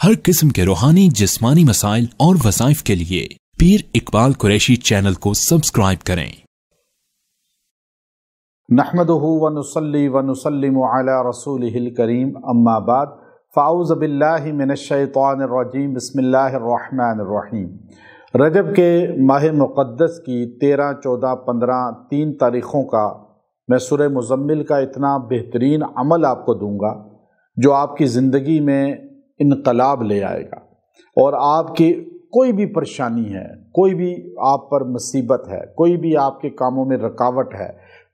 हर किस्म के रूहानी जिस्मानी मसाइल और वज़ाइफ के लिए पीर इकबाल कुरैशी चैनल को सब्सक्राइब करें। नहमदुहु व नुसल्ली व नुसल्लिमु अला रसूलिहिल करीम, अम्मा बाद, फ़ाऊज़ु बिल्लाहि मिनश शैतानिर रजीम, बिस्मिल्लाहिर रहमानिर रहीम। रजब के माह मुक़द्दस की 13, 14, 15 3 तारीख़ों का मैं सूरह मुज़म्मिल का इतना बेहतरीन अमल आपको दूंगा जो आपकी ज़िंदगी में इनकलाब ले आएगा और आपकी कोई भी परेशानी है, कोई भी आप पर मुसीबत है, कोई भी आपके कामों में रुकावट है,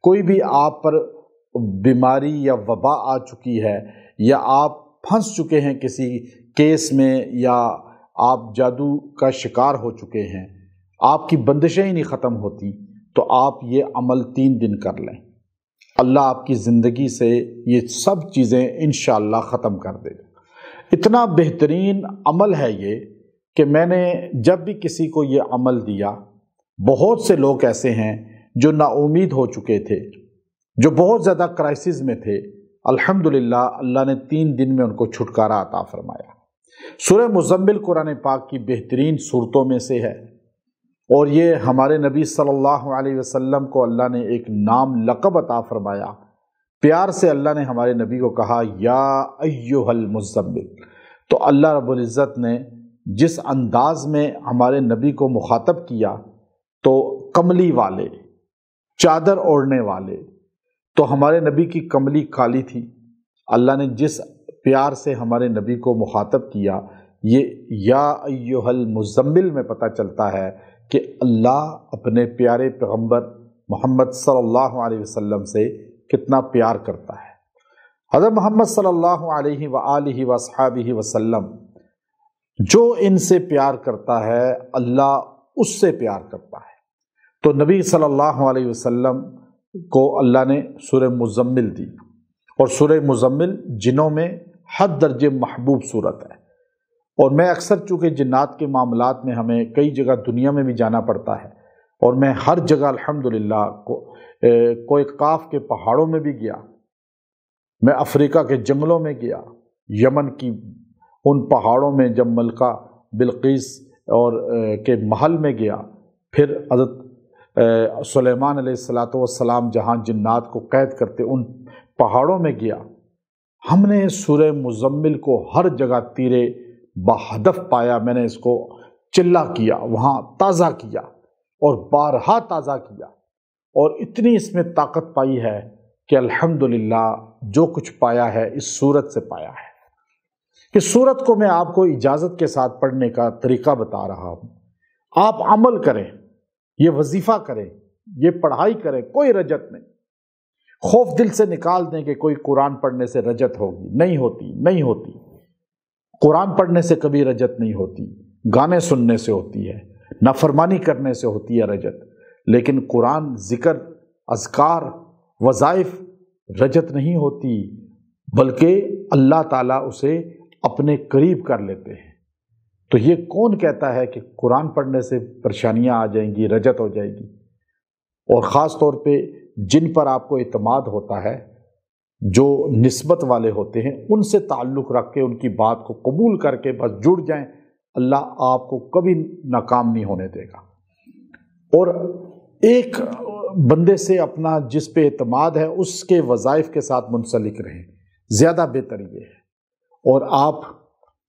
कोई भी आप पर बीमारी या वबा आ चुकी है, या आप फंस चुके हैं किसी केस में, या आप जादू का शिकार हो चुके हैं, आपकी बंदिशें ही नहीं ख़त्म होती, तो आप ये अमल 3 दिन कर लें। अल्लाह आपकी ज़िंदगी से ये सब चीज़ें इंशाअल्लाह ख़त्म कर देगा। इतना बेहतरीन अमल है ये कि मैंने जब भी किसी को ये अमल दिया, बहुत से लोग ऐसे हैं जो नाउमीद हो चुके थे, जो बहुत ज़्यादा क्राइसिस में थे, अल्हम्दुलिल्लाह अल्लाह ने 3 दिन में उनको छुटकारा अता फरमाया। सूरह मुज़म्मिल कुरान पाक की बेहतरीन सूरतों में से है और ये हमारे नबी सल्लल्लाहु अलैहि वसल्लम को अल्लाह ने एक नाम लक़ब अता फरमाया। प्यार से अल्लाह ने हमारे नबी को कहा, या अय्युहल मुज़म्मिल। तो अल्लाह रब्बुल इज़्ज़त ने जिस अंदाज में हमारे नबी को मुखातब किया, तो कमली वाले, चादर ओढ़ने वाले, तो हमारे नबी की कमली काली थी। अल्लाह ने जिस प्यार से हमारे नबी को मुखातब किया, ये या अय्युहल मुज़म्मिल में पता चलता है कि अल्लाह अपने प्यारे पैगम्बर मोहम्मद सल्लल्लाहु अलैहि वसल्लम से कितना प्यार करता है। हज़रत मोहम्मद सल्लल्लाहु अलैहि व आलिहि व अस्हाबिहि वसल्लम, जो इनसे प्यार करता है अल्लाह उससे प्यार करता है। तो नबी सल्लल्लाहु अलैहि वसल्लम को अल्लाह ने सूरह मुज़म्मिल दी, और सूरह मुज़म्मिल जिनों में हद दर्जे महबूब सूरत है। और मैं अक्सर चूँकि जिन्नात के मामलात में हमें कई जगह दुनिया में भी जाना पड़ता है, और मैं हर जगह अल्हम्दुलिल्लाह कोई काफ के पहाड़ों में भी गया, मैं अफ्रीका के जंगलों में गया, यमन की उन पहाड़ों में जब मलका बिल्किस और के महल में गया, फिर हज़रत सुलेमान अलैहिस्सलातु वस्सलाम जहाँ जिन्नात को कैद करते उन पहाड़ों में गया, हमने सूरह मुज़म्मिल को हर जगह तीरे बहदफ पाया। मैंने इसको चिल्ला किया, वहाँ ताज़ा किया और बारहा ताज़ा किया, और इतनी इसमें ताकत पाई है कि अल्हम्दुलिल्लाह जो कुछ पाया है इस सूरत से पाया है। इस सूरत को मैं आपको इजाज़त के साथ पढ़ने का तरीका बता रहा हूँ। आप अमल करें, ये वजीफ़ा करें, ये पढ़ाई करें, कोई रजत नहीं। खौफ दिल से निकाल दें कि कोई कुरान पढ़ने से रजत होगी, नहीं होती, नहीं होती। कुरान पढ़ने से कभी रजत नहीं होती, गाने सुनने से होती है, नाफरमानी करने से होती है रजत। लेकिन कुरान, ज़िक्र, अज़कार, वज़ाइफ रजत नहीं होती, बल्कि अल्लाह ताला उसे अपने करीब कर लेते हैं। तो ये कौन कहता है कि कुरान पढ़ने से परेशानियां आ जाएंगी, रजत हो जाएगी? और ख़ास तौर पे जिन पर आपको इत्माद होता है, जो निस्बत वाले होते हैं, उनसे ताल्लुक़ रख के उनकी बात को कबूल करके बस जुड़ जाएं, अल्लाह आपको कभी नाकाम नहीं होने देगा। और एक बंदे से अपना जिस पे इत्माद है उसके वज़ाइफ के साथ मुंसलिक रहें, ज़्यादा बेहतर ये है। और आप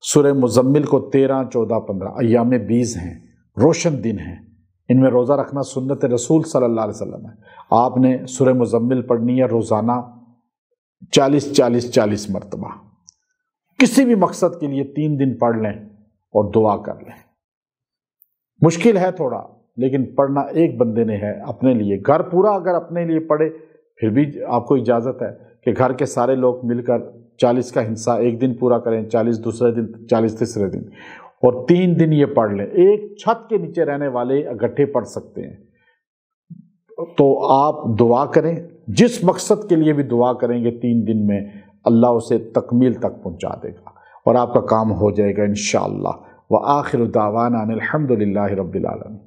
सूरह मुज़म्मिल को 13, 14, 15 अय्याम 20 हैं, रोशन दिन हैं, इनमें रोज़ा रखना सुन्नत रसूल सल्लल्लाहु अलैहि वसल्लम है। आपने सूरह मुज़म्मिल पढ़नी है रोज़ाना 40 मरतबा। किसी भी मकसद के लिए 3 दिन पढ़ लें और दुआ कर लें। मुश्किल है थोड़ा, लेकिन पढ़ना एक बंदे ने है अपने लिए। घर पूरा अगर अपने लिए पढ़े, फिर भी आपको इजाज़त है कि घर के सारे लोग मिलकर 40 का हिस्सा एक दिन पूरा करें, 40 दूसरे दिन, 40 तीसरे दिन, और 3 दिन ये पढ़ लें। एक छत के नीचे रहने वाले इकट्ठे पढ़ सकते हैं। तो आप दुआ करें, जिस मकसद के लिए भी दुआ करेंगे 3 दिन में अल्लाह उसे तकमील तक पहुँचा देगा और आपका काम हो जाएगा इंशाअल्लाह। व आखिर दावाना अनिल हम्दुलिल्लाहि रब्बिल आलमीन।